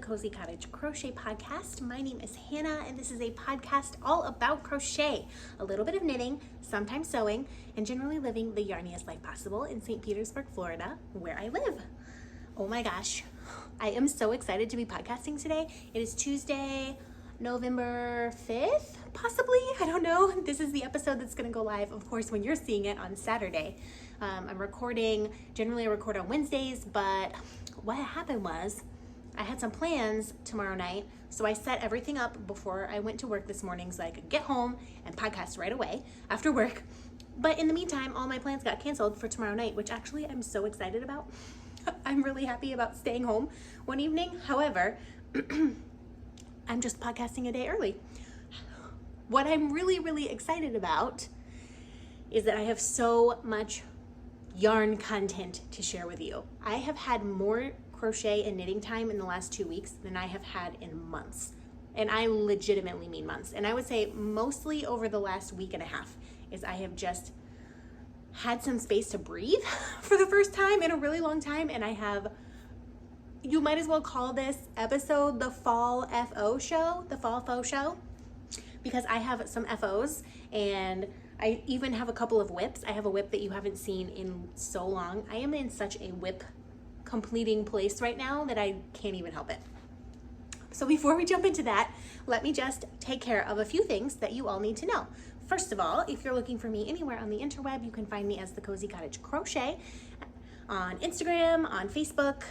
Cozy Cottage Crochet podcast. My name is Hannah, and this is a podcast all about crochet, a little bit of knitting, sometimes sewing, and generally living the yarniest life possible in St. Petersburg, Florida, where I live. Oh my gosh, I am so excited to be podcasting today. It is Tuesday, November 5th, possibly. I don't know. This is the episode that's going to go live, of course, when you're seeing it on Saturday. I'm recording, generally I record on Wednesdays, but what happened was I had some plans tomorrow night, so I set everything up before I went to work this morning so I could get home and podcast right away after work. But in the meantime, all my plans got canceled for tomorrow night, which actually I'm so excited about. I'm really happy about staying home one evening. However, I'm just podcasting a day early. What I'm really excited about is that I have so much yarn content to share with you. I have had more crochet and knitting time in the last 2 weeks than I have had in months. And I legitimately mean months. And I would say mostly over the last week and a half is I have just had some space to breathe for the first time in a really long time. And I have, you might as well call this episode the Fall FO show, the Fall Faux show, because I have some FOs and I even have a couple of whips. I have a whip that you haven't seen in so long. I am in such a whip completing place right now that I can't even help it. So before we jump into that, let me just take care of a few things that you all need to know. First of all, if you're looking for me anywhere on the interweb, you can find me as the Cozy Cottage Crochet on Instagram, on Facebook,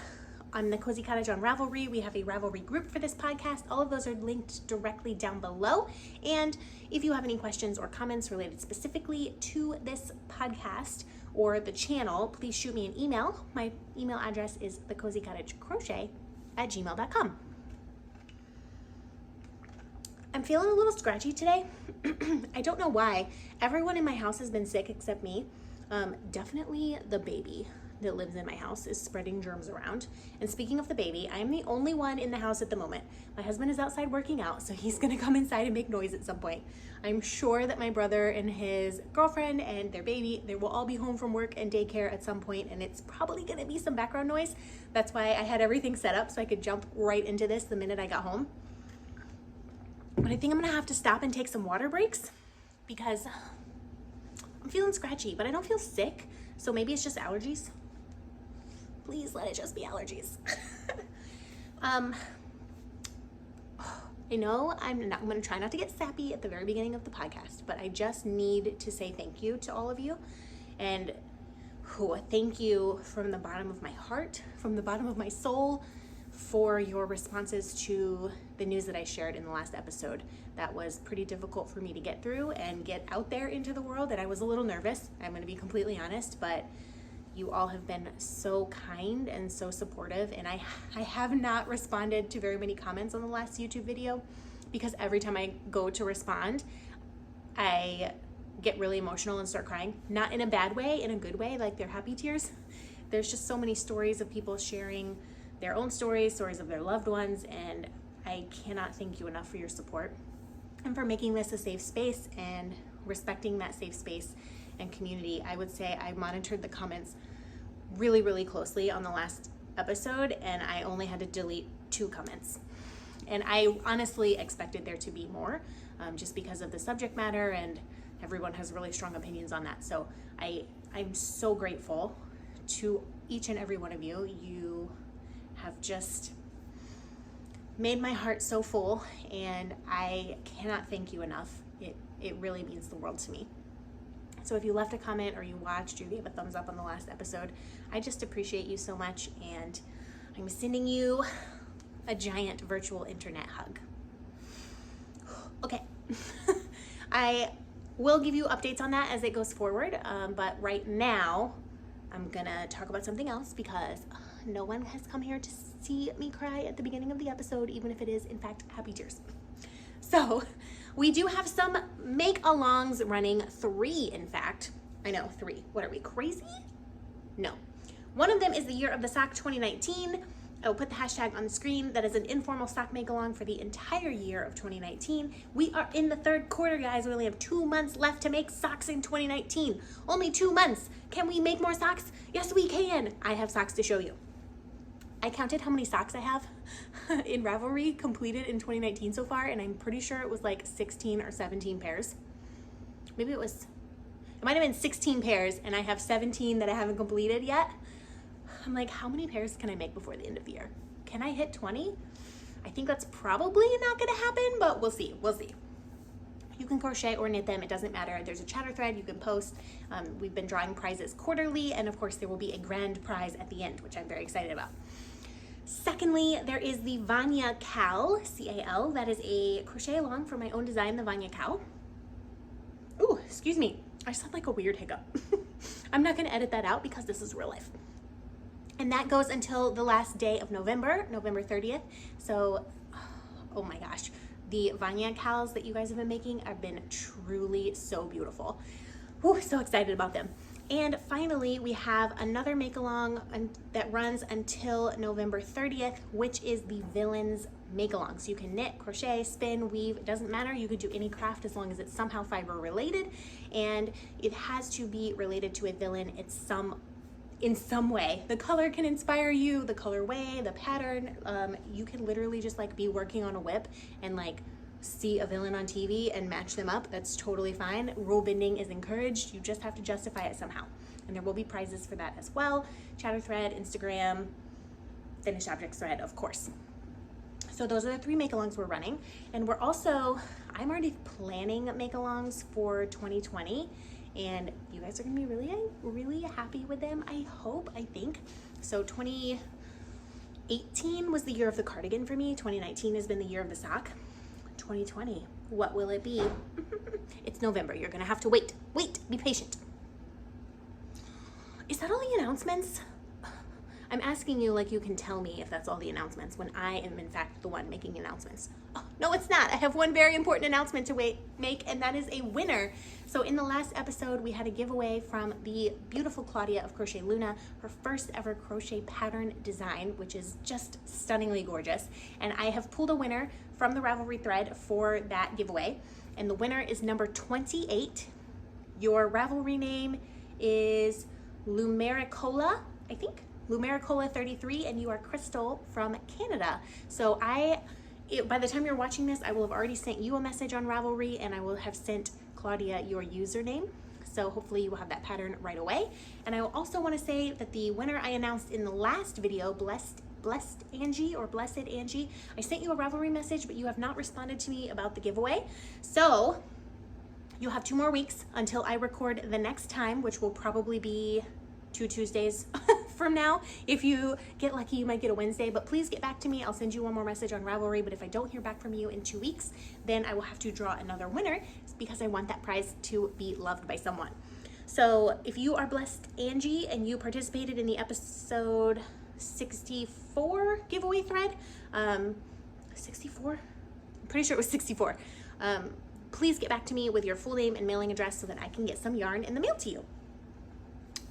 on the Cozy Cottage on Ravelry. We have a Ravelry group for this podcast. All of those are linked directly down below. And if you have any questions or comments related specifically to this podcast or the channel, please shoot me an email. My email address is thecozycottagecrochet@gmail.com. I'm feeling a little scratchy today. I don't know why. Everyone in my house has been sick except me. Definitely the baby that lives in my house is spreading germs around. And speaking of the baby, I am the only one in the house at the moment. My husband is outside working out, so he's gonna come inside and make noise at some point. I'm sure that my brother and his girlfriend and their baby, they will all be home from work and daycare at some point, and it's probably gonna be some background noise. That's why I had everything set up so I could jump right into this the minute I got home. But I think I'm gonna have to stop and take some water breaks because I'm feeling scratchy, but I don't feel sick, so maybe it's just allergies. Please let it just be allergies. I know I'm going to try not to get sappy at the very beginning of the podcast, but I just need to say thank you to all of you. And thank you from the bottom of my heart, from the bottom of my soul, for your responses to the news that I shared in the last episode. That was pretty difficult for me to get through and get out there into the world, and I was a little nervous. I'm going to be completely honest, but you all have been so kind and so supportive, and I have not responded to very many comments on the last YouTube video because every time I go to respond, I get really emotional and start crying. Not in a bad way, in a good way, like they're happy tears. There's just so many stories of people sharing their own stories of their loved ones, and I cannot thank you enough for your support and for making this a safe space and respecting that safe space and community. I would say I monitored the comments really closely on the last episode, and I only had to delete 2 comments. And I honestly expected there to be more, just because of the subject matter, and everyone has really strong opinions on that. So I'm so grateful to each and every one of you. You have just made my heart so full, and I cannot thank you enough. It really means the world to me. So if you left a comment or you watched or you gave a thumbs up on the last episode, I just appreciate you so much, and I'm sending you a giant virtual internet hug. Okay, I will give you updates on that as it goes forward, but right now I'm gonna talk about something else because no one has come here to see me cry at the beginning of the episode, even if it is in fact happy tears. So we do have some make-alongs running, 3 in fact. I know, 3. What are we, crazy? No. One of them is the Year of the Sock 2019. I will put the hashtag on the screen. That is an informal sock make-along for the entire year of 2019. We are in the 3rd quarter, guys. We only have 2 months left to make socks in 2019. Only 2 months. Can we make more socks? Yes, we can. I have socks to show you. I counted how many socks I have in Ravelry completed in 2019 so far, and I'm pretty sure it was like 16 or 17 pairs. Maybe it might have been 16 pairs, and I have 17 that I haven't completed yet. I'm like, how many pairs can I make before the end of the year? Can I hit 20? I think that's probably not gonna happen, but we'll see. You can crochet or knit them, it doesn't matter. There's a chatter thread you can post. We've been drawing prizes quarterly, and of course there will be a grand prize at the end, which I'm very excited about. Secondly, there is the Vanya Cal, C-A-L. That is a crochet along for my own design, the Vanya Cal. Ooh, excuse me. I sound like a weird hiccup. I'm not gonna edit that out because this is real life. And that goes until the last day of November 30th. So, oh my gosh. The Vanya Cals that you guys have been making have been truly so beautiful. Whew, so excited about them. And finally, we have another make-along that runs until November 30th, which is the Villains Make-Along. So you can knit, crochet, spin, weave, it doesn't matter. You could do any craft as long as it's somehow fiber related, and it has to be related to a villain in some way. The color can inspire you, the colorway, the pattern. You can literally just like be working on a whip and like see a villain on TV and match them up. That's totally fine. Rule bending is encouraged. You just have to justify it somehow. And there will be prizes for that as well. Chatter thread, Instagram, finished objects thread, of course. So those are the 3 make-alongs we're running. And I'm already planning make-alongs for 2020. And you guys are gonna be really, really happy with them, I think. So 2018 was the year of the cardigan for me. 2019 has been the year of the sock. 2020, what will it be? It's November, you're gonna have to wait, be patient. Is that all the announcements? I'm asking you like you can tell me if that's all the announcements when I am in fact the one making announcements. Oh, no, it's not. I have one very important announcement to make, and that is a winner. So in the last episode, we had a giveaway from the beautiful Claudia of Crochet Luna, her first ever crochet pattern design, which is just stunningly gorgeous. And I have pulled a winner from the Ravelry thread for that giveaway. And the winner is number 28. Your Ravelry name is Lumericola, I think. Lumericola 33, and you are Crystal from Canada. So by the time you're watching this, I will have already sent you a message on Ravelry, and I will have sent Claudia your username. So hopefully you will have that pattern right away. And I also want to say that the winner I announced in the last video, Blessed Angie or Blessed Angie, I sent you a Ravelry message, but you have not responded to me about the giveaway. So you'll have 2 more weeks until I record the next time, which will probably be 2 Tuesdays from now. If you get lucky, you might get a Wednesday, but please get back to me. I'll send you one more message on Ravelry, but if I don't hear back from you in 2 weeks, then I will have to draw another winner because I want that prize to be loved by someone. So if you are Blessed Angie and you participated in the episode 64 giveaway thread, 64? I'm pretty sure it was 64. Please get back to me with your full name and mailing address so that I can get some yarn in the mail to you.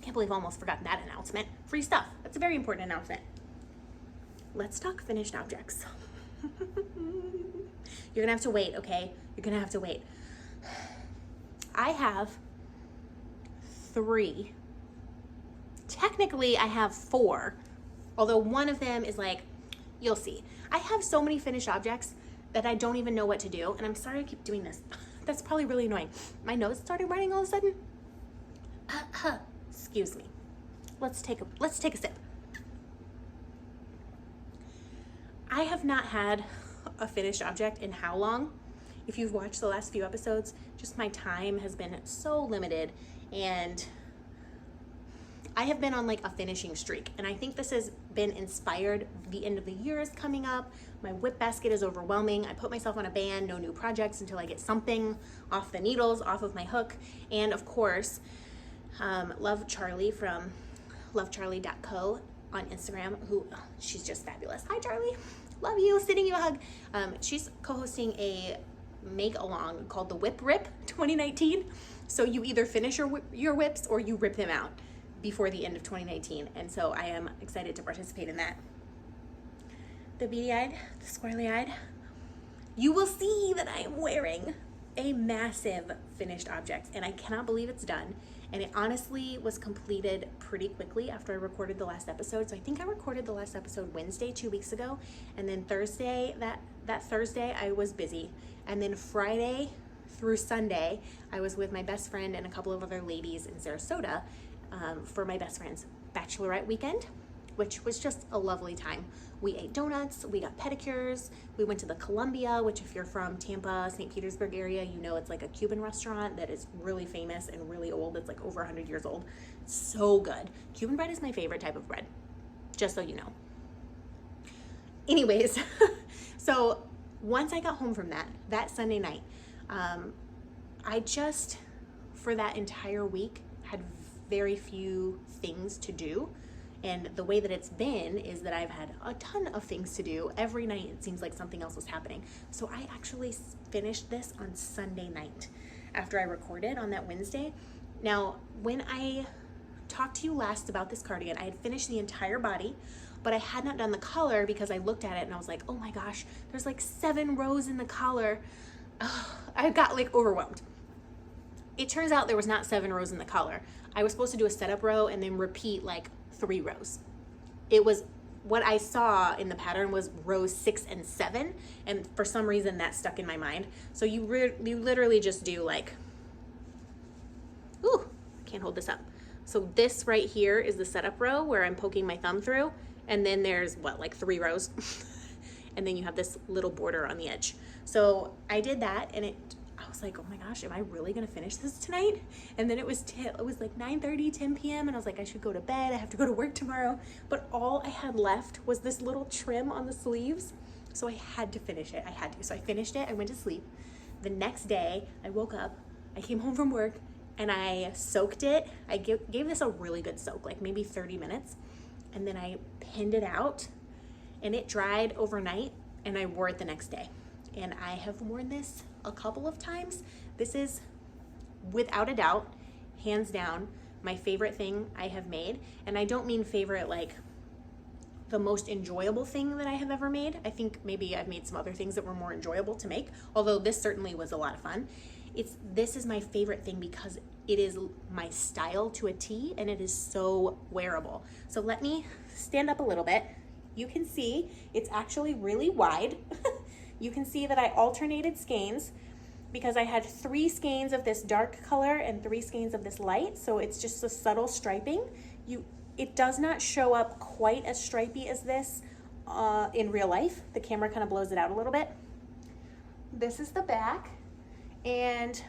Can't believe I almost forgot that announcement. Free stuff. That's a very important announcement. Let's talk finished objects. You're gonna have to wait, okay? You're gonna have to wait. I have 3. Technically, I have 4, although one of them is like, you'll see. I have so many finished objects that I don't even know what to do, and I'm sorry I keep doing this. That's probably really annoying. My nose started running all of a sudden. Excuse me. Let's take a sip. I have not had a finished object in how long? If you've watched the last few episodes, just my time has been so limited, and I have been on like a finishing streak, and I think this has been inspired. The end of the year is coming up. My whip basket is overwhelming. I put myself on a ban, no new projects until I get something off the needles, off of my hook. And of course, Love Charlie from lovecharlie.co on Instagram, she's just fabulous. Hi Charlie, love you, sending you a hug. She's co-hosting a make along called the Whip Rip 2019. So you either finish your whips or you rip them out before the end of 2019. And so I am excited to participate in that. The beady-eyed, the squirrely-eyed. You will see that I am wearing a massive finished object, and I cannot believe it's done. And it honestly was completed pretty quickly after I recorded the last episode. So I think I recorded the last episode Wednesday 2 weeks ago, and then Thursday, that Thursday I was busy, and then Friday through Sunday I was with my best friend and a couple of other ladies in Sarasota for my best friend's bachelorette weekend, which was just a lovely time. We ate donuts, we got pedicures, we went to the Columbia, which if you're from Tampa, St. Petersburg area, you know it's like a Cuban restaurant that is really famous and really old. It's like over 100 years old. So good. Cuban bread is my favorite type of bread, just so you know. Anyways, so once I got home from that Sunday night, I just, for that entire week, had very few things to do. And the way that it's been is that I've had a ton of things to do. Every night it seems like something else was happening. So I actually finished this on Sunday night after I recorded on that Wednesday. Now, when I talked to you last about this cardigan, I had finished the entire body, but I had not done the collar because I looked at it and I was like, oh my gosh, there's like 7 rows in the collar. I got like overwhelmed. It turns out there was not 7 rows in the collar. I was supposed to do a setup row and then repeat like 3 rows. It was, what I saw in the pattern was rows 6 and 7, and for some reason that stuck in my mind. So you literally just do like, ooh, can't hold this up. So this right here is the setup row where I'm poking my thumb through, and then there's what, like 3 rows, and then you have this little border on the edge. So I did that, and I was like, oh my gosh, am I really gonna finish this tonight? And then it was like 9:30, 10 p.m. and I was like, I should go to bed. I have to go to work tomorrow. But all I had left was this little trim on the sleeves. So I had to finish it. So I finished it. I went to sleep. The next day, I woke up. I came home from work and I soaked it. I gave this a really good soak, like maybe 30 minutes. And then I pinned it out and it dried overnight and I wore it the next day. And I have worn this a couple of times. This is, without a doubt, hands down, my favorite thing I have made. And I don't mean favorite like the most enjoyable thing that I have ever made. I think maybe I've made some other things that were more enjoyable to make, although this certainly was a lot of fun. This is my favorite thing because it is my style to a T and it is so wearable. So let me stand up a little bit. You can see it's actually really wide. You can see that I alternated skeins because I had 3 skeins of this dark color and 3 skeins of this light. So it's just a subtle striping. It does not show up quite as stripy as this in real life. The camera kind of blows it out a little bit. This is the back, and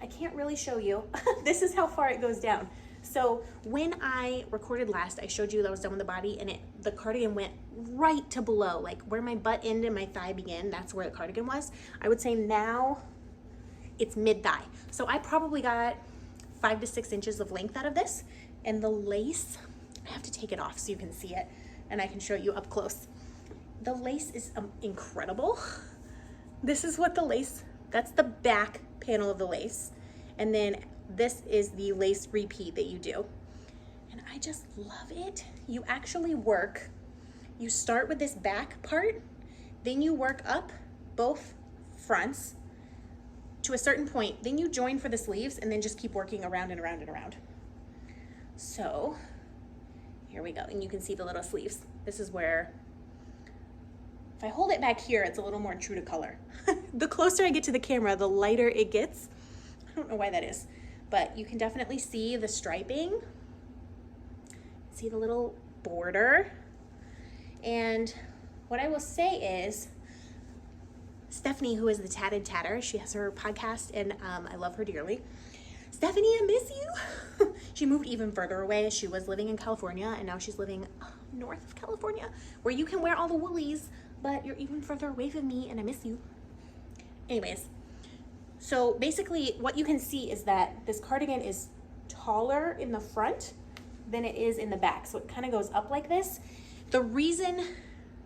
I can't really show you. This is how far it goes down. So when I recorded last, I showed you that I was done with the body, and the cardigan went right to below, like where my butt ended and my thigh began, that's where the cardigan was. I would say now it's mid-thigh. So I probably got 5 to 6 inches of length out of this. And the lace, I have to take it off so you can see it, and I can show you up close. The lace is incredible. This is what the lace, that's the back panel of the lace. And then this is the lace repeat that you do. And I just love it. You actually work, you start with this back part, then you work up both fronts to a certain point, then you join for the sleeves, and then just keep working around and around and around. So here we go, and you can see the little sleeves. This is where, if I hold it back here, it's a little more true to color. The closer I get to the camera, the lighter it gets. I don't know why that is, but you can definitely see the striping. See the little border. And what I will say is, Stephanie, who is the Tatted Tatter, she has her podcast, and I love her dearly. Stephanie, I miss you. She moved even further away. She was living in California, and now she's living north of California, where you can wear all the woolies, but you're even further away from me, and I miss you. Anyways, so basically what you can see is that this cardigan is taller in the front than it is in the back. So it kind of goes up like this. The reason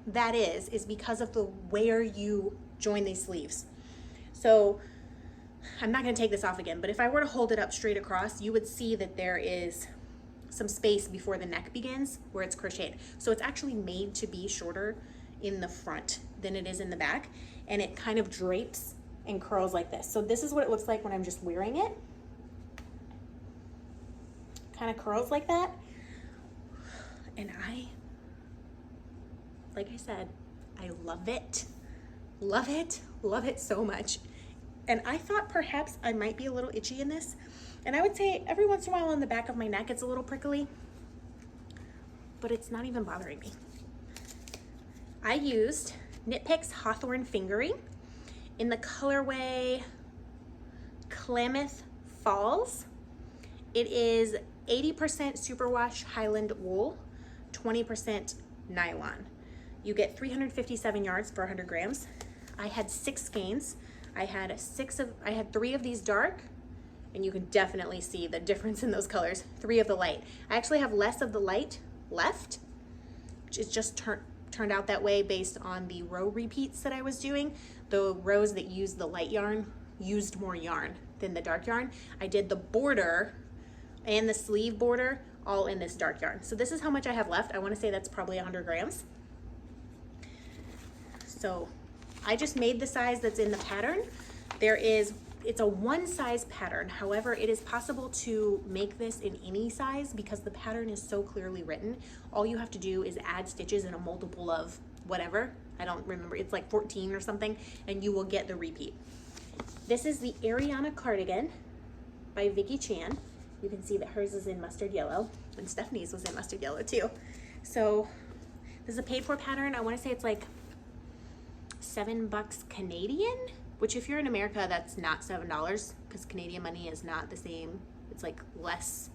that is because of the where you join these sleeves. So I'm not going to take this off again, but if I were to hold it up straight across, you would see that there is some space before the neck begins where it's crocheted. So it's actually made to be shorter in the front than it is in the back, and it kind of drapes and curls like this. So this is what it looks like when I'm just wearing it. Kind of curls like that. And like I said, I love it. Love it. Love it so much. And I thought perhaps I might be a little itchy in this. And I would say every once in a while on the back of my neck, it's a little prickly, but it's not even bothering me. I used Knit Picks Hawthorne Fingering in the colorway Klamath Falls. It is 80% superwash Highland wool, 20% nylon. You get 357 yards for 100 grams. I had 6 skeins. I had 3 of these dark, and you can definitely see the difference in those colors. 3 of the light. I actually have less of the light left, which is just turned out that way based on the row repeats that I was doing. The rows that used the light yarn used more yarn than the dark yarn. I did the border and the sleeve border all in this dark yarn. So this is how much I have left. I want to say that's probably 100 grams. So I just made the size that's in the pattern. It's a one size pattern. However, it is possible to make this in any size because the pattern is so clearly written. All you have to do is add stitches in a multiple of whatever. I don't remember, it's like 14 or something, and you will get the repeat. This is the Ariana Cardigan by Vicky Chan. You can see that hers is in mustard yellow, and Stephanie's was in mustard yellow too. So this is a paid for pattern. I want to say it's like $7 Canadian, which if you're in America, that's not $7 because Canadian money is not the same. It's like less.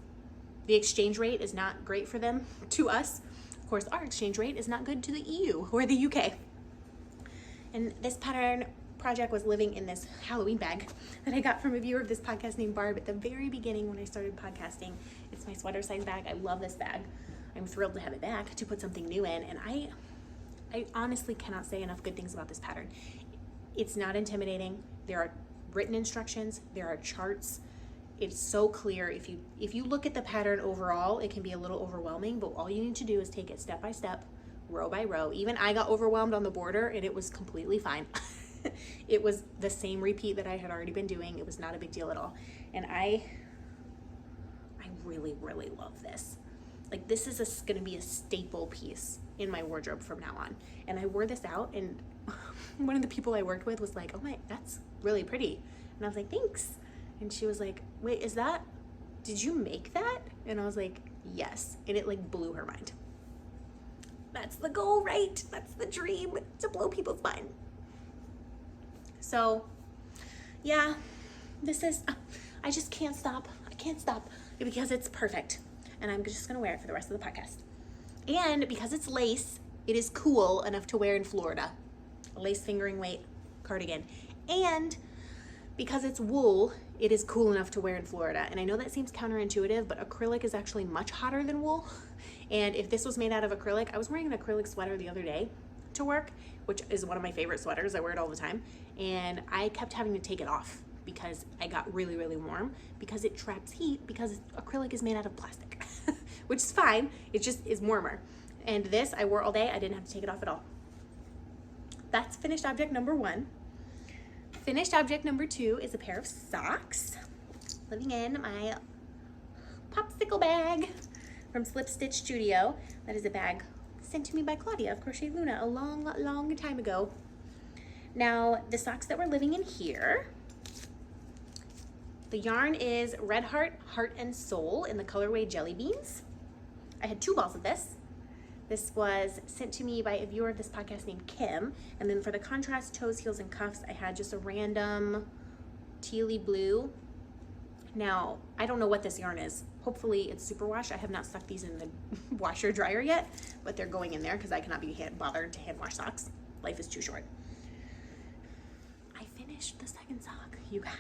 The exchange rate is not great for them to us. Of course, our exchange rate is not good to the EU or the UK. And this pattern project was living in this Halloween bag that I got from a viewer of this podcast named Barb at the very beginning when I started podcasting. It's my sweater size bag. I love this bag. I'm thrilled to have it back to put something new in. And I honestly cannot say enough good things about this pattern. It's not intimidating. There are written instructions. There are charts. It's so clear. If you look at the pattern overall, it can be a little overwhelming, but all you need to do is take it step by step, row by row. Even I got overwhelmed on the border and it was completely fine. It was the same repeat that I had already been doing. It was not a big deal at all. And I really, really love this. Like, this is gonna be a staple piece in my wardrobe from now on. And I wore this out, and one of the people I worked with was like, oh my, that's really pretty. And I was like, thanks. And she was like, wait, did you make that? And I was like, yes. And it like blew her mind. That's the goal, right? That's the dream, to blow people's mind. So yeah, I just can't stop. I can't stop because it's perfect. And I'm just gonna wear it for the rest of the podcast. And because it's lace, it is cool enough to wear in Florida. A lace fingering weight cardigan. And because it's wool, it is cool enough to wear in Florida. And I know that seems counterintuitive, but acrylic is actually much hotter than wool. And if this was made out of acrylic, I was wearing an acrylic sweater the other day to work, which is one of my favorite sweaters. I wear it all the time. And I kept having to take it off because I got really, really warm because it traps heat because acrylic is made out of plastic, which is fine. It just is warmer. And this I wore all day. I didn't have to take it off at all. That's finished object number 1. Finished object number 2 is a pair of socks living in my popsicle bag from Slip Stitch Studio. That is a bag sent to me by Claudia of Crochet Luna a long, long time ago. Now, the socks that were living in here, the yarn is Red Heart, Heart and Soul in the colorway Jelly Beans. I had 2 balls of this. This was sent to me by a viewer of this podcast named Kim. And then for the contrast toes, heels, and cuffs, I had just a random tealy blue. Now, I don't know what this yarn is. Hopefully it's superwash. I have not stuck these in the washer dryer yet, but they're going in there because I cannot be bothered to hand wash socks. Life is too short. I finished the second sock, you guys.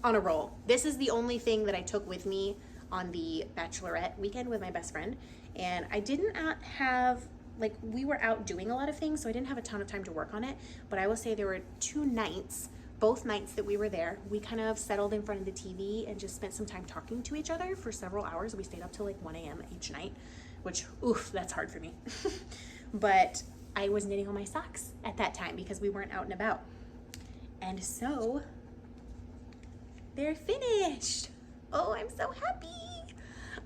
On a roll. This is the only thing that I took with me on the bachelorette weekend with my best friend. And I didn't have, like, we were out doing a lot of things, so I didn't have a ton of time to work on it. But I will say there were 2 nights, both nights that we were there, we kind of settled in front of the TV and just spent some time talking to each other for several hours. We stayed up till like 1 a.m. each night, which, oof, that's hard for me. But I was knitting on my socks at that time because we weren't out and about. And so they're finished. Oh, I'm so happy.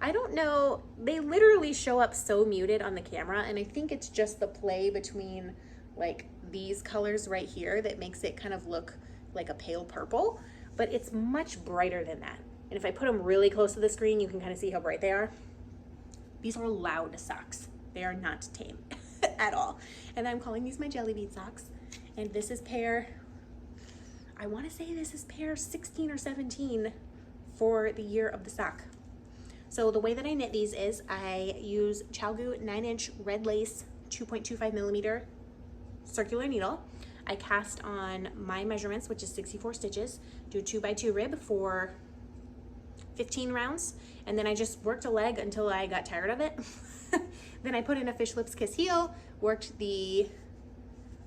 I don't know, they literally show up so muted on the camera, and I think it's just the play between like these colors right here that makes it kind of look like a pale purple, but it's much brighter than that. And if I put them really close to the screen, you can kind of see how bright they are. These are loud socks. They are not tame at all. And I'm calling these my jelly bean socks. And this is pair, I want to say this is pair 16 or 17 for the year of the sock. So the way that I knit these is I use ChiaoGoo 9-inch red lace 2.25 millimeter circular needle. I cast on my measurements, which is 64 stitches, do a 2x2 rib for 15 rounds, and then I just worked a leg until I got tired of it. Then I put in a fish lips kiss heel, worked the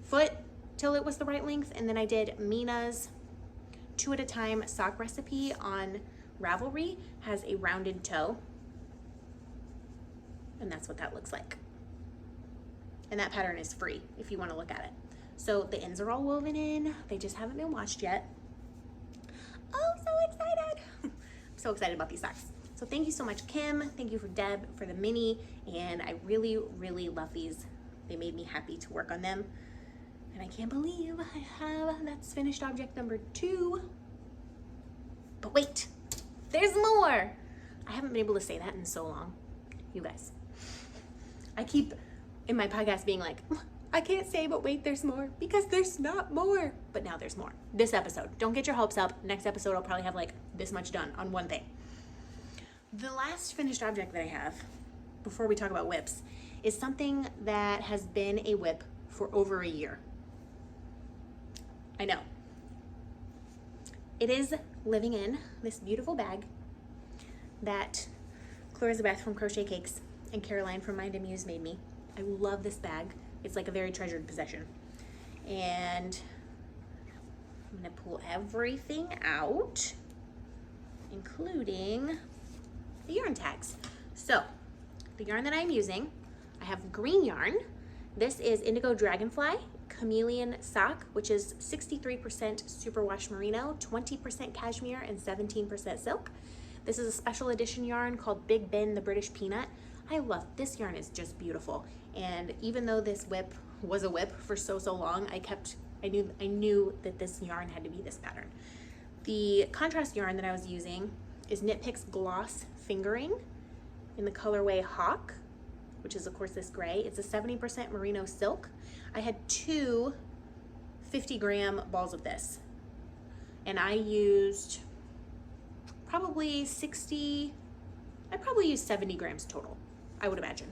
foot till it was the right length, and then I did Mina's 2 at a time sock recipe on Ravelry, has a rounded toe, and that's what that looks like. And that pattern is free if you want to look at it. So the ends are all woven in, they just haven't been washed yet. Oh, so excited. I'm so excited about these socks. So thank you so much, Kim. Thank you for Deb for the mini, and I really, really love these. They made me happy to work on them. And I can't believe that's finished object number 2. But wait, there's more. I haven't been able to say that in so long, you guys. I keep in my podcast being like, I can't say, but wait, there's more, because there's not more. But now there's more. This episode, don't get your hopes up. Next episode, I'll probably have like this much done on one thing. The last finished object that I have, before we talk about whips, is something that has been a whip for over a year. I know. It is living in this beautiful bag that Elizabeth from Crochet Cakes and Caroline from Mind and Muse made me. I love this bag. It's like a very treasured possession. And I'm gonna pull everything out, including the yarn tags. So the yarn that I'm using, I have green yarn. This is Indigo Dragonfly Chameleon Sock, which is 63% superwash merino, 20% cashmere, and 17% silk. This is a special edition yarn called Big Ben the British Peanut. I love this yarn, is just beautiful. And even though this whip was a whip for so long, I knew that this yarn had to be this pattern. The contrast yarn that I was using is Knit Picks Gloss Fingering in the colorway Hawk, which is of course this gray. It's a 70% merino silk. I had 2 50-gram balls of this, and I used probably 60, I probably used 70 grams total, I would imagine.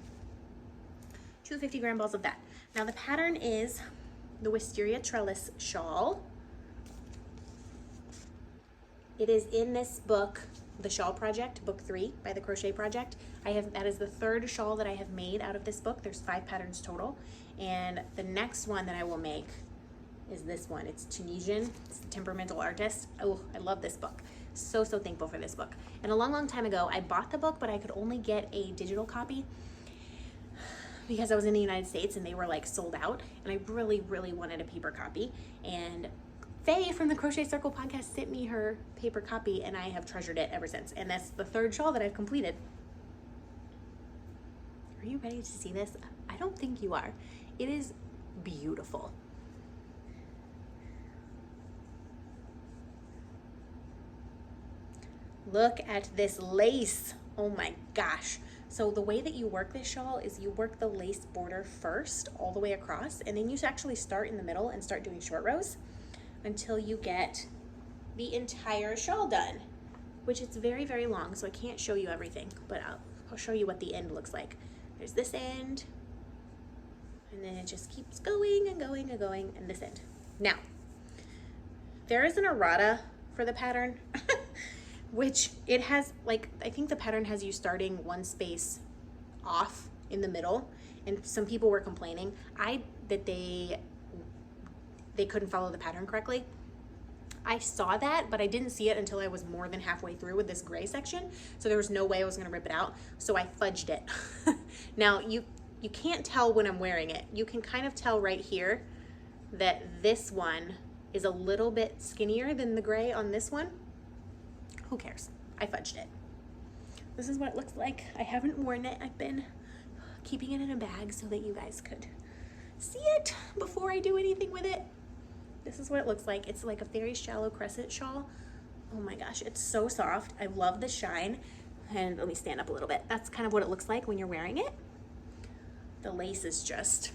2 50-gram balls of that. Now the pattern is the Wisteria Trellis Shawl. It is in this book, The Shawl Project, book 3 by the Crochet Project. That is the 3rd shawl that I have made out of this book. There's 5 patterns total. And the next one that I will make is this one. It's Tunisian, it's the Temperamental Artist. Oh, I love this book. So thankful for this book. And a long time ago, I bought the book, but I could only get a digital copy because I was in the United States and they were like sold out. And I really wanted a paper copy. And Faye from the Crochet Circle podcast sent me her paper copy, and I have treasured it ever since. And that's the 3rd shawl that I've completed. Are you ready to see this? I don't think you are. It is beautiful. Look at this lace. Oh my gosh. So the way that you work this shawl is you work the lace border first all the way across, and then you actually start in the middle and start doing short rows until you get the entire shawl done, which is very long, so I can't show you everything, but I'll show you what the end looks like. There's this end, and then it just keeps going and going and going, and this end. Now, there is an errata for the pattern, which it has, like, I think the pattern has you starting 1 space off in the middle, and some people were complaining that they couldn't follow the pattern correctly. I saw that, but I didn't see it until I was more than halfway through with this gray section, so there was no way I was gonna rip it out, so I fudged it. Now, you can't tell when I'm wearing it. You can kind of tell right here that this one is a little bit skinnier than the gray on this one. Who cares? I fudged it. This is what it looks like. I haven't worn it. I've been keeping it in a bag so that you guys could see it before I do anything with it. This is what it looks like. It's like a very shallow crescent shawl. Oh my gosh, it's so soft. I love the shine. And let me stand up a little bit. That's kind of what it looks like when you're wearing it. The lace is just,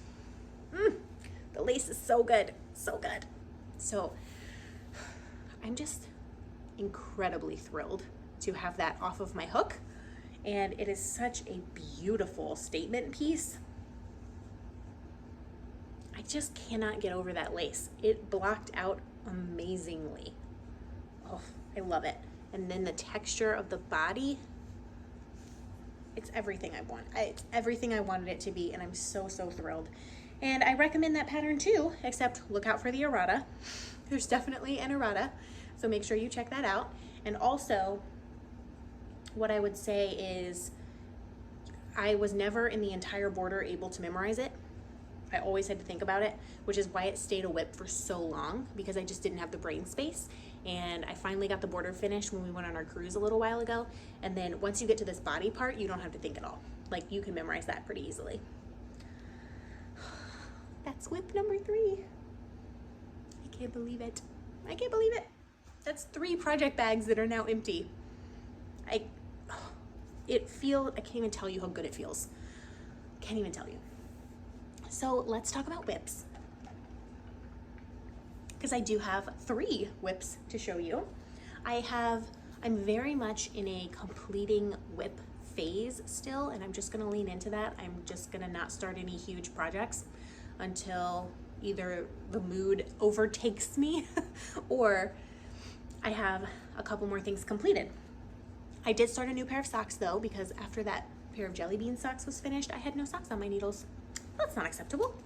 the lace is so good, so good. So I'm just incredibly thrilled to have that off of my hook. And it is such a beautiful statement piece. I just cannot get over that lace. It blocked out amazingly. Oh, I love it. And then the texture of the body, it's everything I want. It's everything I wanted it to be, and I'm so, so thrilled. And I recommend that pattern too, except look out for the errata. There's definitely an errata, so make sure you check that out. And also, what I would say is I was never in the entire border able to memorize it. I always had to think about it, which is why it stayed a whip for so long, because I just didn't have the brain space. And I finally got the border finished when we went on our cruise a little while ago. And then once you get to this body part, you don't have to think at all. Like, you can memorize that pretty easily. That's whip number 3. I can't believe it. I can't believe it. That's 3 project bags that are now empty. I can't even tell you how good it feels. Can't even tell you. So let's talk about whips, because I do have 3 whips to show you. I'm very much in a completing whip phase still, and I'm just gonna lean into that. I'm just gonna not start any huge projects until either the mood overtakes me or I have a couple more things completed. I did start a new pair of socks though, because after that pair of jelly bean socks was finished, I had no socks on my needles. That's not acceptable.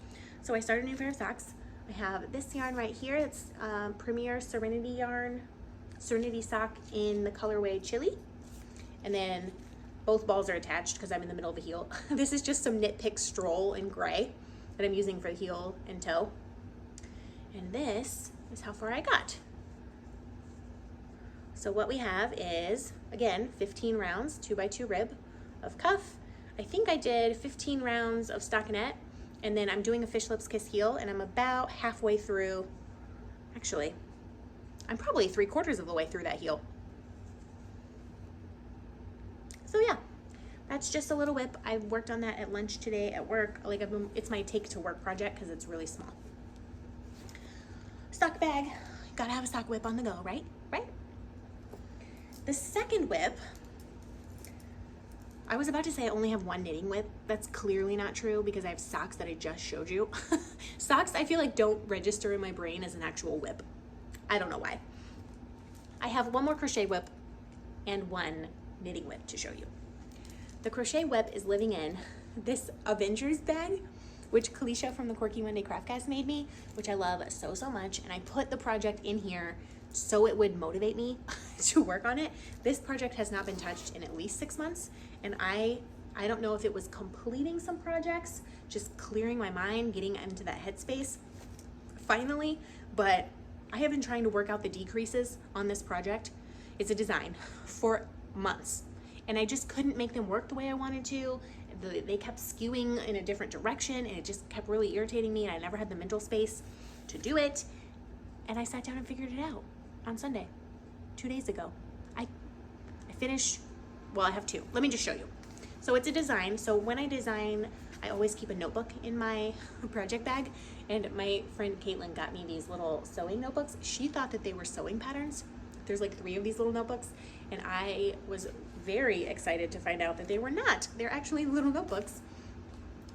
So I started a new pair of socks. I have this yarn right here. It's Premier Serenity yarn, Serenity sock in the colorway Chili. And then both balls are attached because I'm in the middle of the heel. This is just some Knit Pick Stroll in gray that I'm using for the heel and toe. And this is how far I got. So what we have is, again, 15 rounds, 2x2 rib of cuff. I think I did 15 rounds of stockinette, and then I'm doing a Fish Lips Kiss heel, and I'm about halfway through. Actually, I'm probably 3/4 of the way through that heel. So yeah, that's just a little whip. I worked on that at lunch today at work. Like, it's my take to work project because it's really small. Sock bag, gotta have a sock whip on the go, right? Right? The second whip, I was about to say I only have 1 knitting whip. That's clearly not true because I have socks that I just showed you. Socks, I feel like, don't register in my brain as an actual whip. I don't know why. I have 1 more crochet whip and 1 knitting whip to show you. The crochet whip is living in this Avengers bag, which Kalisha from the Quirky Monday Craftcast made me, which I love so, so much. And I put the project in here so it would motivate me to work on it. This project has not been touched in at least 6 months. And I don't know if it was completing some projects, just clearing my mind, getting into that headspace finally, but I have been trying to work out the decreases on this project. It's a design for months, and I just couldn't make them work the way I wanted to. They kept skewing in a different direction, and it just kept really irritating me, and I never had the mental space to do it. And I sat down and figured it out on Sunday, 2 days ago. I finished, well, I have 2. Let me just show you. So it's a design. So when I design, I always keep a notebook in my project bag. And my friend Caitlin got me these little sewing notebooks. She thought that they were sewing patterns. There's like 3 of these little notebooks. And I was very excited to find out that they were not. They're actually little notebooks.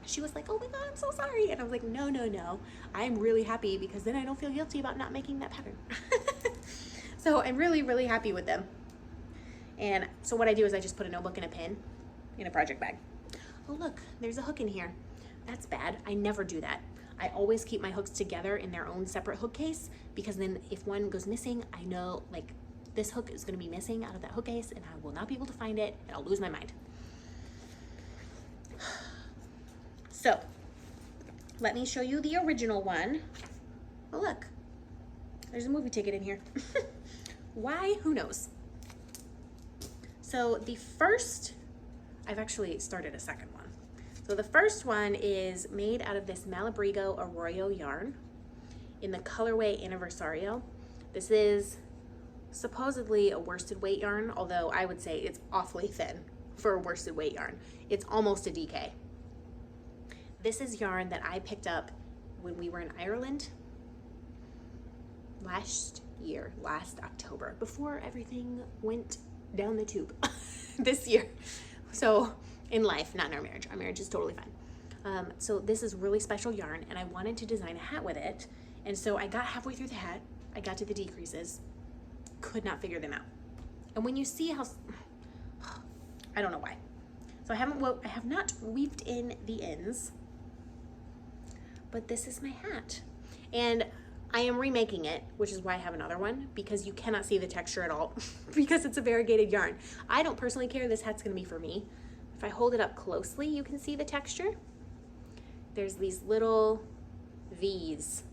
She was like, oh my God, I'm so sorry. And I was like, no, no, no. I'm really happy because then I don't feel guilty about not making that pattern. So I'm really, really happy with them. And so what I do is I just put a notebook and a pen in a project bag. Oh, look, there's a hook in here. That's bad. I never do that. I always keep my hooks together in their own separate hook case, because then if one goes missing, I know, like, this hook is going to be missing out of that hook case and I will not be able to find it and I'll lose my mind. So let me show you the original one. Oh, look, There's a movie ticket in here. Why? Who knows? So the first, I've actually started a second one. So the first one is made out of this Malabrigo Arroyo yarn in the colorway Anniversario. This is supposedly a worsted weight yarn, although I would say it's awfully thin for a worsted weight yarn. It's almost a DK. This is yarn that I picked up when we were in Ireland last October, before everything went down the tube this year. So in life, not in our marriage. Our marriage is totally fine. So this is really special yarn, and I wanted to design a hat with it. And so I got halfway through the hat, I got to the decreases, could not figure them out. And when you see how, I don't know why. So I have not weaved in the ends, but this is my hat. And I am remaking it, which is why I have another one, because you cannot see the texture at all because it's a variegated yarn. I don't personally care. This hat's gonna be for me. If I hold it up closely, you can see the texture. There's these little V's.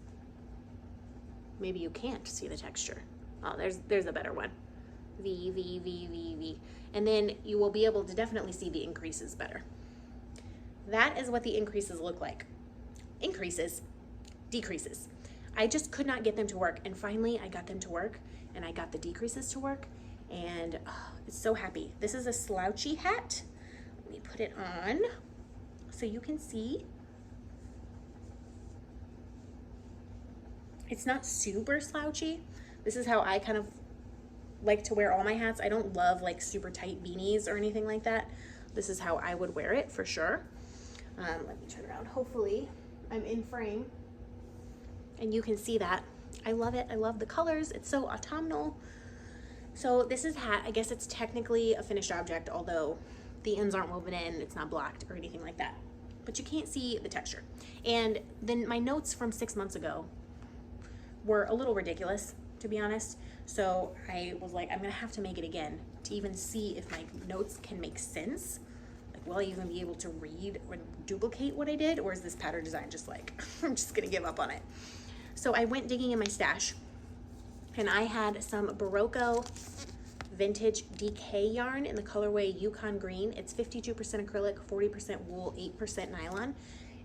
Maybe you can't see the texture. Oh, there's a better one. V, V, V, V, V. And then you will be able to definitely see the increases better. That is what the increases look like. Increases, decreases. I just could not get them to work, and finally I got them to work, and I got the decreases to work, and it's so happy. This is a slouchy hat. Let me put it on so you can see. It's not super slouchy. This is how I kind of like to wear all my hats. I don't love like super tight beanies or anything like that. This is how I would wear it for sure. Let me turn around. Hopefully I'm in frame and you can see that. I love it. I love the colors. It's so autumnal. So this is hat. I guess it's technically a finished object, although the ends aren't woven in, it's not blocked or anything like that. But you can't see the texture. And then my notes from 6 months ago were a little ridiculous, to be honest. So I was like, I'm gonna have to make it again to even see if my notes can make sense. Like, will I even be able to read or duplicate what I did? Or is this pattern design just like, I'm just gonna give up on it. So I went digging in my stash and I had some Barocco vintage DK yarn in the colorway Yukon Green. It's 52% acrylic, 40% wool, 8% nylon.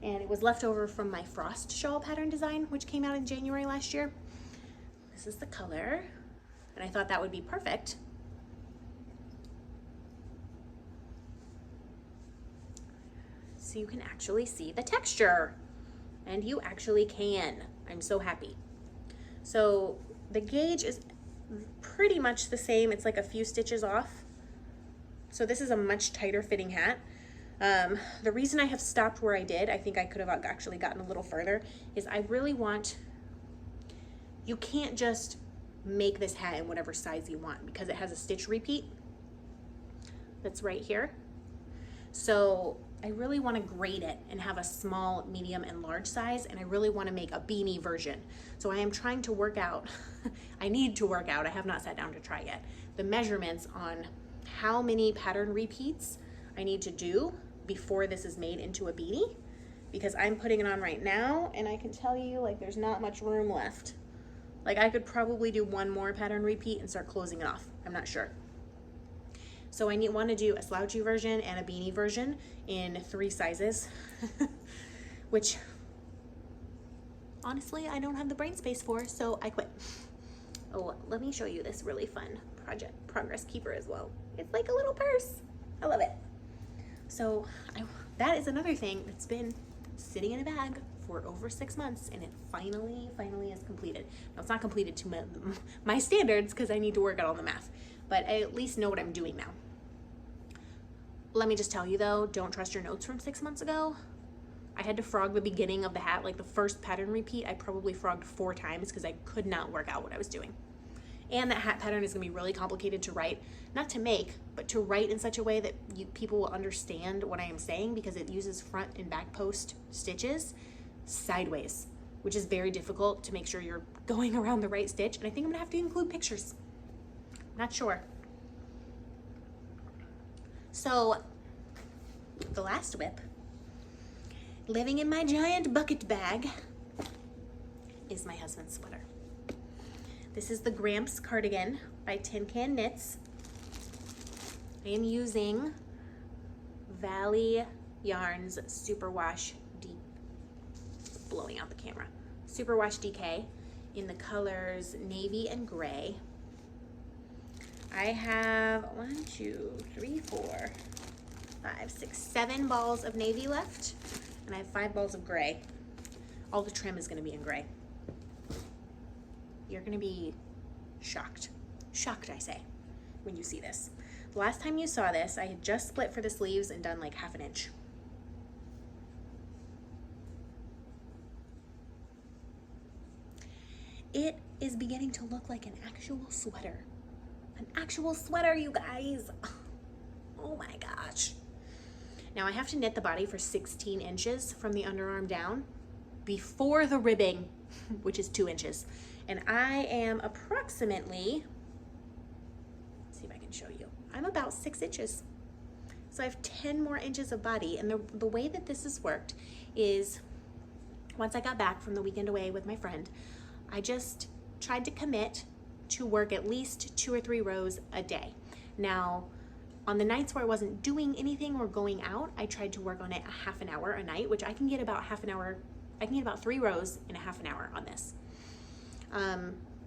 And it was left over from my Frost shawl pattern design, which came out in January last year. This is the color, and I thought that would be perfect. So you can actually see the texture, and you actually can. I'm so happy. So the gauge is pretty much the same. It's like a few stitches off. So this is a much tighter fitting hat. The reason I have stopped where I did, I think I could have actually gotten a little further, is I really want, you can't just make this hat in whatever size you want because it has a stitch repeat that's right here. So I really want to grade it and have a small, medium, and large size, and I really want to make a beanie version. So I am trying to work out, I need to work out, I have not sat down to try yet, the measurements on how many pattern repeats I need to do before this is made into a beanie, because I'm putting it on right now and I can tell you like there's not much room left. Like I could probably do one more pattern repeat and start closing it off. I'm not sure. So I want to do a slouchy version and a beanie version in 3 sizes, which honestly I don't have the brain space for, so I quit. Oh, let me show you this really fun progress keeper as well. It's like a little purse. I love it. So that is another thing that's been sitting in a bag for over 6 months, and it finally is completed. Now it's not completed to my standards because I need to work out all the math, but I at least know what I'm doing now. Let me just tell you though, don't trust your notes from 6 months ago. I had to frog the beginning of the hat, like the first pattern repeat, I probably frogged 4 times because I could not work out what I was doing. And that hat pattern is gonna be really complicated to write, not to make, but to write in such a way that people will understand what I am saying, because it uses front and back post stitches sideways, which is very difficult to make sure you're going around the right stitch. And I think I'm gonna have to include pictures. Not sure. So the last whip, living in my giant bucket bag, is my husband's sweater. This is the Gramps Cardigan by Tin Can Knits. I am using Valley Yarns Superwash blowing out the camera. Superwash DK in the colors navy and gray. I have 1, 2, 3, 4, 5, 6, 7 balls of navy left, and I have 5 balls of gray. All the trim is going to be in gray. You're going to be shocked. Shocked, I say, when you see this. The last time you saw this, I had just split for the sleeves and done like 1/2 inch. It is beginning to look like an actual sweater. An actual sweater, you guys. Oh my gosh. Now I have to knit the body for 16 inches from the underarm down before the ribbing, which is 2 inches. And I am approximately, let's see if I can show you. I'm about 6 inches. So I have 10 more inches of body. And the way that this has worked is once I got back from the weekend away with my friend, I just tried to commit to work at least 2 or 3 rows a day. Now, on the nights where I wasn't doing anything or going out, I tried to work on it a 1/2 hour a night, which I can get about 1/2 hour. I can get about 3 rows in a 1/2 hour on this.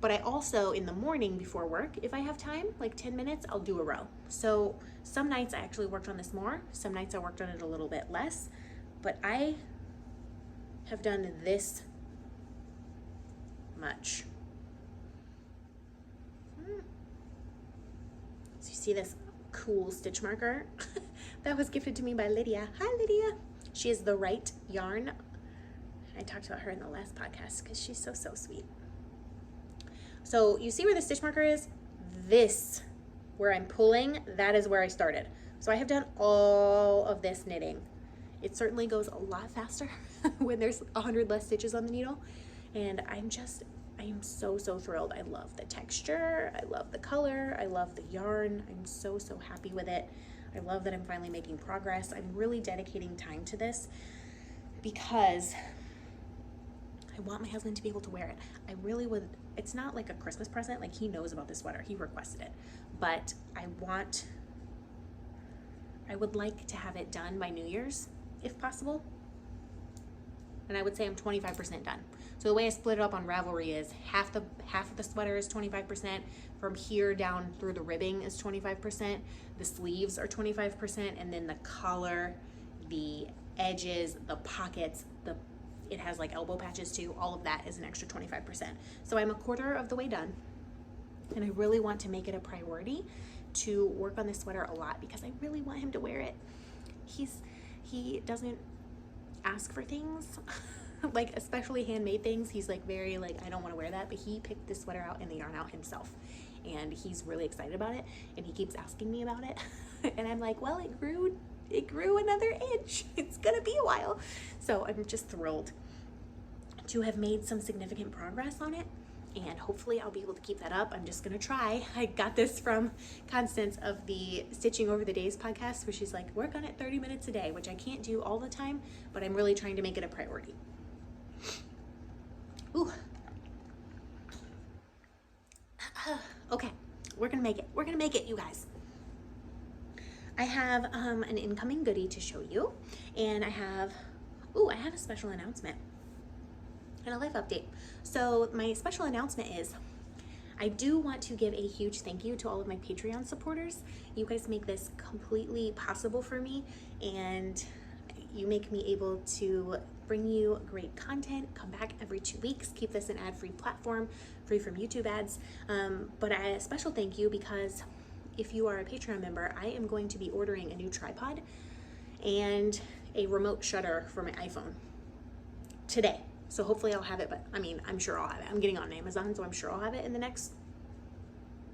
But I also, in the morning before work, if I have time, like 10 minutes, I'll do a row. So some nights I actually worked on this more. Some nights I worked on it a little bit less. But I have done this much. So you see this cool stitch marker that was gifted to me by Lydia. Hi, Lydia. She is the Wright yarn. I talked about her in the last podcast because she's so sweet. So you see where the stitch marker is? This, where I'm pulling, that is where I started. So I have done all of this knitting. It certainly goes a lot faster when there's 100 less stitches on the needle. And I am so thrilled. I love the texture. I love the color. I love the yarn. I'm so happy with it. I love that I'm finally making progress. I'm really dedicating time to this because I want my husband to be able to wear it. I really would. It's not like a Christmas present. Like, he knows about this sweater. He requested it. But I would like to have it done by New Year's, if possible. And I would say I'm 25% done. So the way I split it up on Ravelry is half of the sweater is 25%. From here down through the ribbing is 25%. The sleeves are 25%. And then the collar, the edges, the pockets, it has like elbow patches too. All of that is an extra 25%. So I'm a quarter of the way done. And I really want to make it a priority to work on this sweater a lot because I really want him to wear it. He doesn't ask for things, like especially handmade things. He's like very like, I don't want to wear that, but he picked this sweater out and the yarn out himself. And he's really excited about it. And he keeps asking me about it. And I'm like, well, it grew another inch. It's gonna be a while. So I'm just thrilled to have made some significant progress on it. And hopefully I'll be able to keep that up. I'm just gonna try. I got this from Constance of the Stitching Over the Days podcast, where she's like, work on it 30 minutes a day, which I can't do all the time, but I'm really trying to make it a priority. Ooh. Okay, we're gonna make it. We're gonna make it, you guys. I have an incoming goodie to show you, and I have a special announcement and a life update. So my special announcement is I do want to give a huge thank you to all of my Patreon supporters. You guys make this completely possible for me, and you make me able to bring you great content, come back every 2 weeks, keep this an ad-free platform, free from YouTube ads. But a special thank you because if you are a Patreon member, I am going to be ordering a new tripod and a remote shutter for my iPhone today. So hopefully I'll have it, but I mean, I'm sure I'll have it. I'm getting on Amazon, so I'm sure I'll have it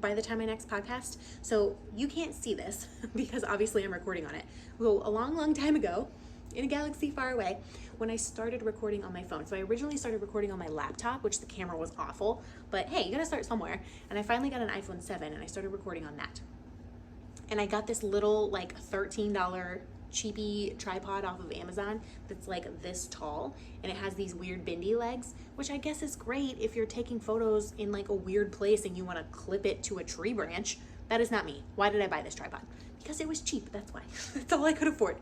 by the time my next podcast. So you can't see this because obviously I'm recording on it. Well, a long time ago, in a galaxy far away, when I started recording on my phone. So I originally started recording on my laptop, which the camera was awful, but hey, you gotta start somewhere. And I finally got an iPhone 7 and I started recording on that. And I got this little like $13 cheapy tripod off of Amazon that's like this tall, and it has these weird bendy legs, which I guess is great if you're taking photos in like a weird place and you want to clip it to a tree branch. That is not me. Why did I buy this tripod? Because it was cheap, that's why. That's all I could afford.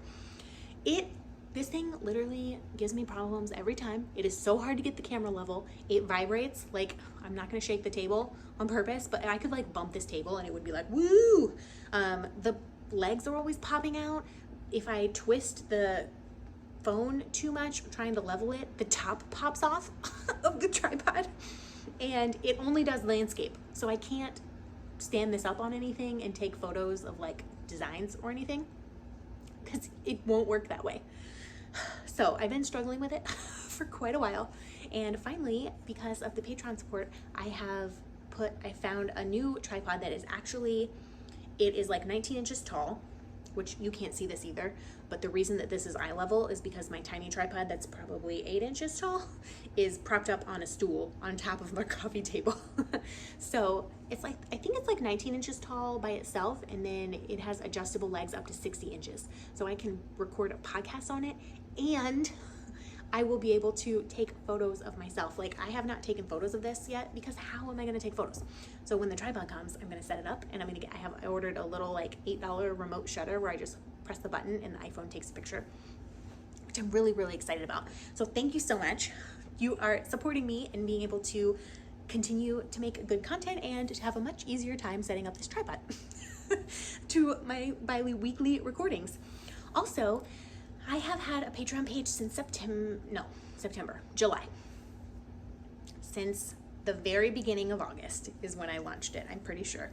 This thing literally gives me problems every time. It is so hard to get the camera level. It vibrates. Like, I'm not gonna shake the table on purpose, but I could like bump this table and it would be like, woo! The legs are always popping out. If I twist the phone too much, trying to level it, the top pops off of the tripod, and it only does landscape. So I can't stand this up on anything and take photos of like designs or anything, because it won't work that way. So I've been struggling with it for quite a while, and finally, because of the Patreon support, I found a new tripod that is actually, it is like 19 inches tall, which you can't see this either, but the reason that this is eye level is because my tiny tripod that's probably 8 inches tall is propped up on a stool on top of my coffee table. So it's like, I think it's like 19 inches tall by itself, and then it has adjustable legs up to 60 inches. So I can record a podcast on it, and I will be able to take photos of myself. Like, I have not taken photos of this yet, because how am I gonna take photos? So when the tripod comes, I'm gonna set it up, and I ordered a little like $8 remote shutter where I just press the button and the iPhone takes a picture, which I'm really, really excited about. So thank you so much. You are supporting me in being able to continue to make good content and to have a much easier time setting up this tripod to my bi-weekly recordings. Also, I have had a Patreon page since July. Since the very beginning of August is when I launched it, I'm pretty sure.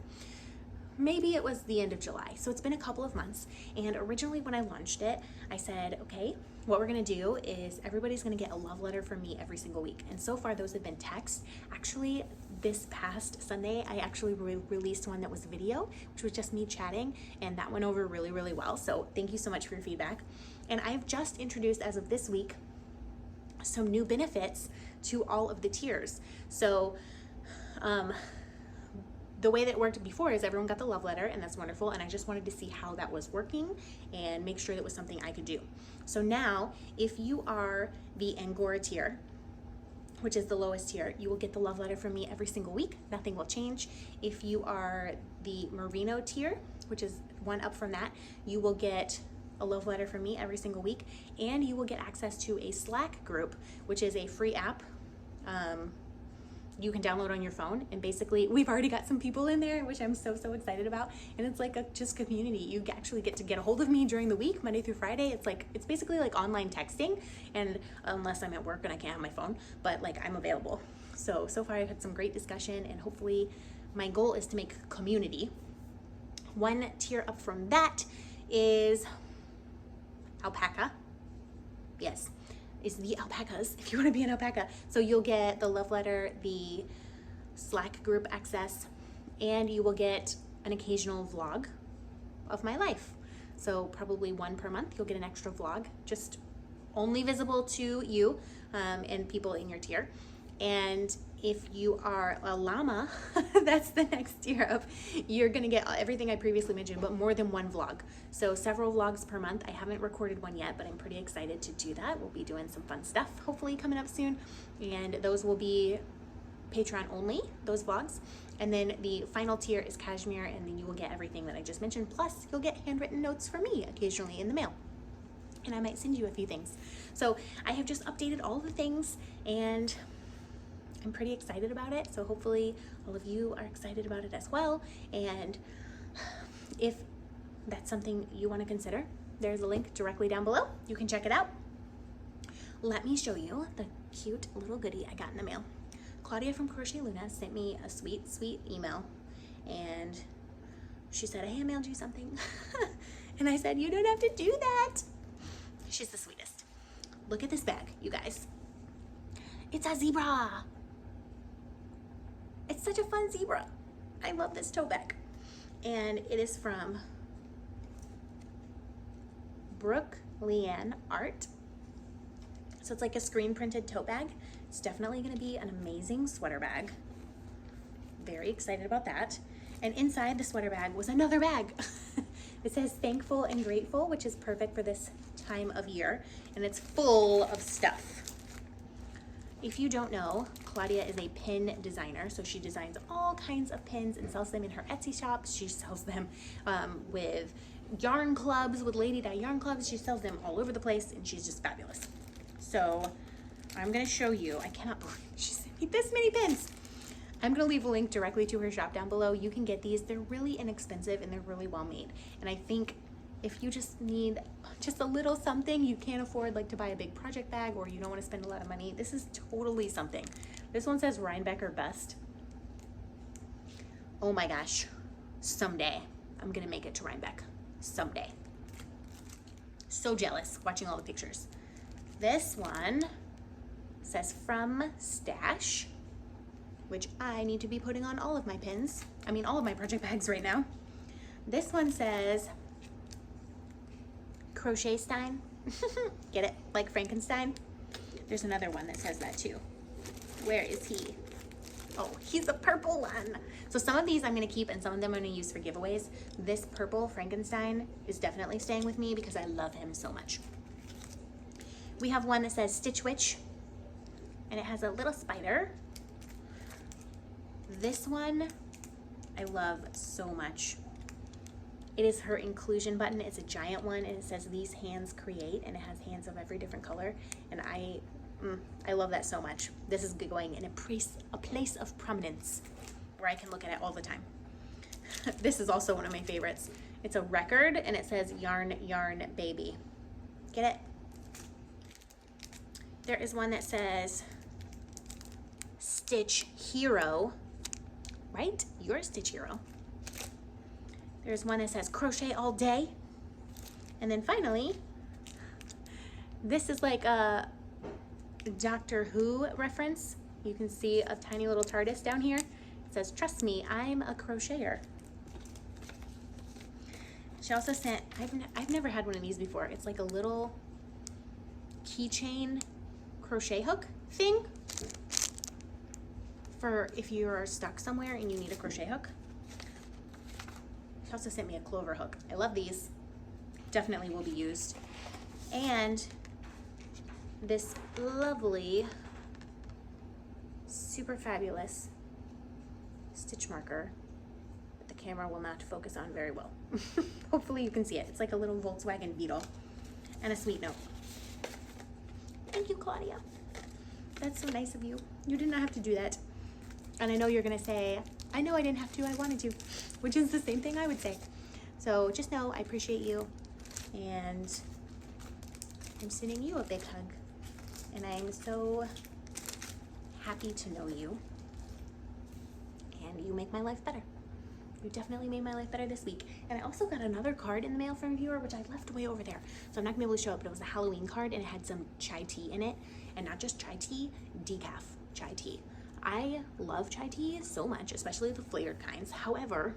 Maybe it was the end of July. So it's been a couple of months. And originally when I launched it, I said, okay, what we're gonna do is everybody's gonna get a love letter from me every single week. And so far those have been texts. Actually, this past Sunday, I actually released one that was video, which was just me chatting, and that went over really, really well. So thank you so much for your feedback. And I've just introduced, as of this week, some new benefits to all of the tiers. So the way that it worked before is everyone got the love letter, and that's wonderful, and I just wanted to see how that was working and make sure that was something I could do. So now, if you are the Angora tier, which is the lowest tier, you will get the love letter from me every single week. Nothing will change. If you are the Merino tier, which is one up from that, you will get a love letter from me every single week, and you will get access to a Slack group, which is a free app you can download on your phone. And basically, we've already got some people in there, which I'm so excited about. And it's like a just community. You actually get to get a hold of me during the week, Monday through Friday. It's basically like online texting, and unless I'm at work and I can't have my phone, but like I'm available. So far I've had some great discussion, and hopefully my goal is to make community. One tier up from that is alpaca. Yes, is the alpacas, if you want to be an alpaca. So you'll get the love letter, the Slack group access, and you will get an occasional vlog of my life. So probably one per month, you'll get an extra vlog, just only visible to you and people in your tier. And if you are a llama, that's the next tier up. You're gonna get everything I previously mentioned, but more than one vlog. So several vlogs per month. I haven't recorded one yet, but I'm pretty excited to do that. We'll be doing some fun stuff, hopefully coming up soon. And those will be Patreon only, those vlogs. And then the final tier is Cashmere, and then you will get everything that I just mentioned. Plus, you'll get handwritten notes from me occasionally in the mail. And I might send you a few things. So I have just updated all the things, and I'm pretty excited about it. So hopefully all of you are excited about it as well. And if that's something you want to consider, there's a link directly down below. You can check it out. Let me show you the cute little goodie I got in the mail. Claudia from Crochet Luna sent me a sweet, sweet email, and she said, I emailed you something. And I said, you don't have to do that. She's the sweetest. Look at this bag, you guys. It's a zebra. It's such a fun zebra. I love this tote bag. And it is from Brooke Leanne Art. So it's like a screen printed tote bag. It's definitely gonna be an amazing sweater bag. Very excited about that. And inside the sweater bag was another bag It says thankful and grateful, which is perfect for this time of year, and it's full of stuff. If you don't know, Claudia is a pin designer, so she designs all kinds of pins and sells them in her Etsy shop. She sells them with yarn clubs, with Lady Dye yarn clubs. She sells them all over the place, and she's just fabulous. So I'm gonna show you, I cannot believe she sent me this many pins. I'm gonna leave a link directly to her shop down below. You can get these, they're really inexpensive and they're really well made. And I think if you just need just a little something, you can't afford like to buy a big project bag, or you don't want to spend a lot of money, this is totally something. This one says Rhinebecker Best. Oh my gosh, someday I'm gonna make it to Rhinebeck, someday. So jealous watching all the pictures. This one says From Stash, which I need to be putting on all of my pins. I mean, all of my project bags right now. This one says Crochet Stein. Get it? Like Frankenstein? There's another one that says that too. Where is he? Oh, he's the purple one. So some of these I'm gonna keep and some of them I'm gonna use for giveaways. This purple Frankenstein is definitely staying with me because I love him so much. We have one that says Stitch Witch, and it has a little spider. This one I love so much. It is her inclusion button. It's a giant one, and it says these hands create, and it has hands of every different color, and I love that so much. This is going in a place of prominence where I can look at it all the time. This is also one of my favorites. It's a record, and it says Yarn Yarn Baby. Get it? There is one that says Stitch Hero. Right? You're a Stitch Hero. There's one that says Crochet All Day. And then finally, this is like a Doctor Who reference. You can see a tiny little TARDIS down here. It says, trust me, I'm a crocheter. She also sent, I've never had one of these before. It's like a little keychain crochet hook thing for if you're stuck somewhere and you need a crochet hook. She also sent me a clover hook. I love these. Definitely will be used. And this lovely, super fabulous stitch marker that the camera will not focus on very well. Hopefully you can see it. It's like a little Volkswagen Beetle and a sweet note. Thank you, Claudia. That's so nice of you. You did not have to do that. And I know you're gonna say, I know I didn't have to, I wanted to, which is the same thing I would say. So just know I appreciate you, and I'm sending you a big hug. And I'm so happy to know you, and you make my life better. You definitely made my life better this week. And I also got another card in the mail from a viewer, which I left way over there, so I'm not gonna be able to show it, but it was a Halloween card, and it had some chai tea in it, and not just chai tea, decaf chai tea. I love chai tea so much, especially the flavored kinds. However,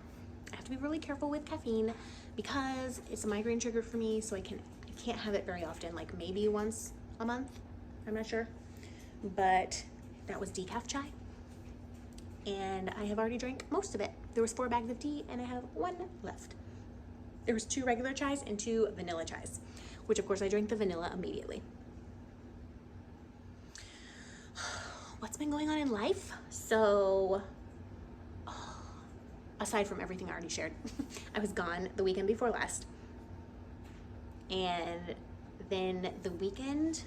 I have to be really careful with caffeine because it's a migraine trigger for me, so I can't have it very often, like maybe once a month, I'm not sure. But that was decaf chai, and I have already drank most of it. There was 4 bags of tea, and I have 1 left. There was 2 regular chais and 2 vanilla chais, which of course I drank the vanilla immediately. What's been going on in life? So, aside from everything I already shared, I was gone the weekend before last. And then the weekend,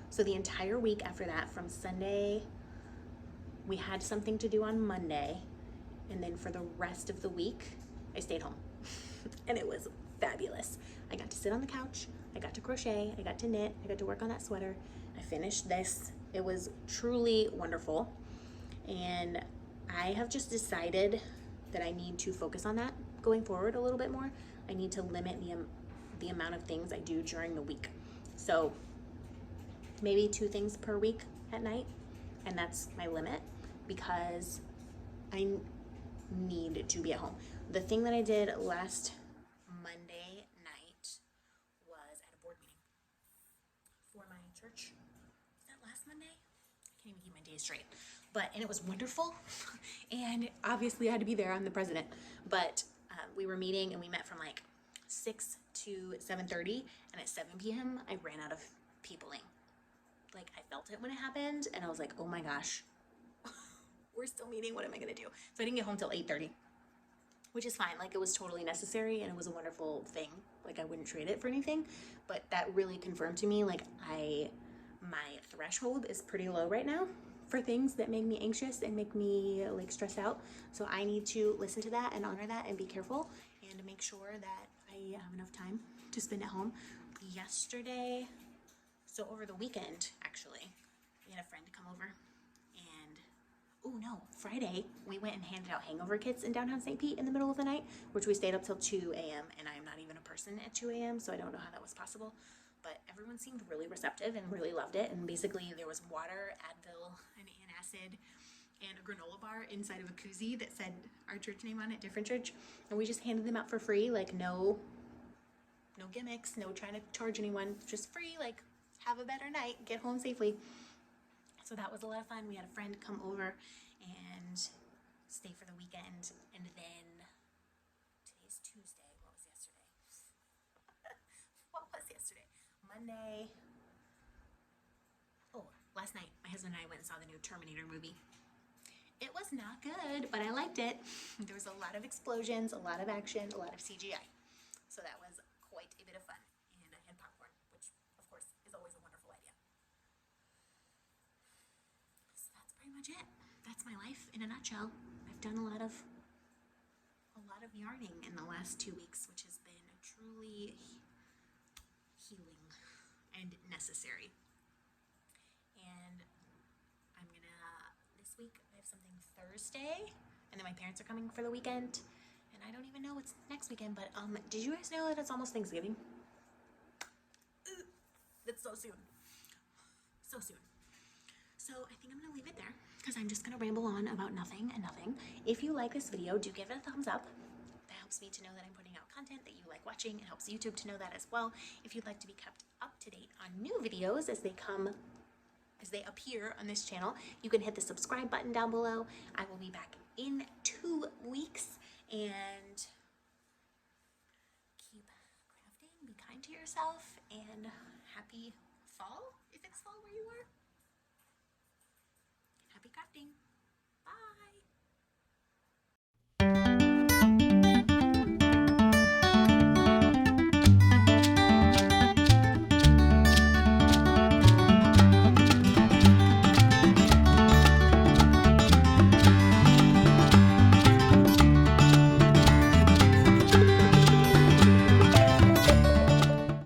so the entire week after that, from Sunday, we had something to do on Monday. And then for the rest of the week, I stayed home. And it was fabulous. I got to sit on the couch, I got to crochet, I got to knit, I got to work on that sweater. I finished this. It was truly wonderful. And I have just decided that I need to focus on that going forward a little bit more. I need to limit the amount of things I do during the week. So maybe 2 things per week at night, and that's my limit because I need to be at home. The thing that I did last Monday night was at a board meeting for my church. Was that last Monday? I can't even keep my days straight. And it was wonderful. And obviously I had to be there. I'm the president. But we were meeting, and we met from like 6 to 7:30, and at 7 p.m. I ran out of peopling. Like, I felt it when it happened, and I was like, oh my gosh, we're still meeting, what am I gonna do? So I didn't get home till 8:30, which is fine. Like, it was totally necessary, and it was a wonderful thing. Like, I wouldn't trade it for anything, but that really confirmed to me, like, my threshold is pretty low right now for things that make me anxious and make me, like, stressed out. So I need to listen to that and honor that and be careful and make sure that I have enough time to spend at home. Yesterday, so over the weekend, actually, we had a friend come over, and oh no, Friday, we went and handed out hangover kits in downtown St. Pete in the middle of the night, which we stayed up till 2 a.m. and I am not even a person at 2 a.m. so I don't know how that was possible. But everyone seemed really receptive and really loved it. And basically there was water, Advil, an antacid, and a granola bar inside of a koozie that said our church name on it, different church. And we just handed them out for free, like no gimmicks, no trying to charge anyone, just free, like have a better night, get home safely. So that was a lot of fun. We had a friend come over and stay for the weekend. And then today's Tuesday. What was yesterday? What was yesterday? Monday. Oh, last night my husband and I went and saw the new Terminator movie. It was not good, but I liked it. There was a lot of explosions, a lot of action, a lot of CGI. So that was quite a bit of fun. And I had popcorn, which of course is always a wonderful idea. So that's pretty much it. That's my life in a nutshell. I've done a lot of yarning in the last 2 weeks, which has been truly healing and necessary. And this week I have something Thursday, and then my parents are coming for the weekend, and I don't even know what's next weekend, but did you guys know that it's almost Thanksgiving? That's so soon. So soon. So I think I'm gonna leave it there because I'm just gonna ramble on about nothing and nothing. If you like this video, do give it a thumbs up. That helps me to know that I'm putting out content that you like watching. It helps YouTube to know that as well. If you'd like to be kept up to date on new videos as they appear on this channel, you can hit the subscribe button down below. I will be back in 2 weeks, and keep crafting, be kind to yourself, and happy fall, if it's fall where you are. Happy crafting.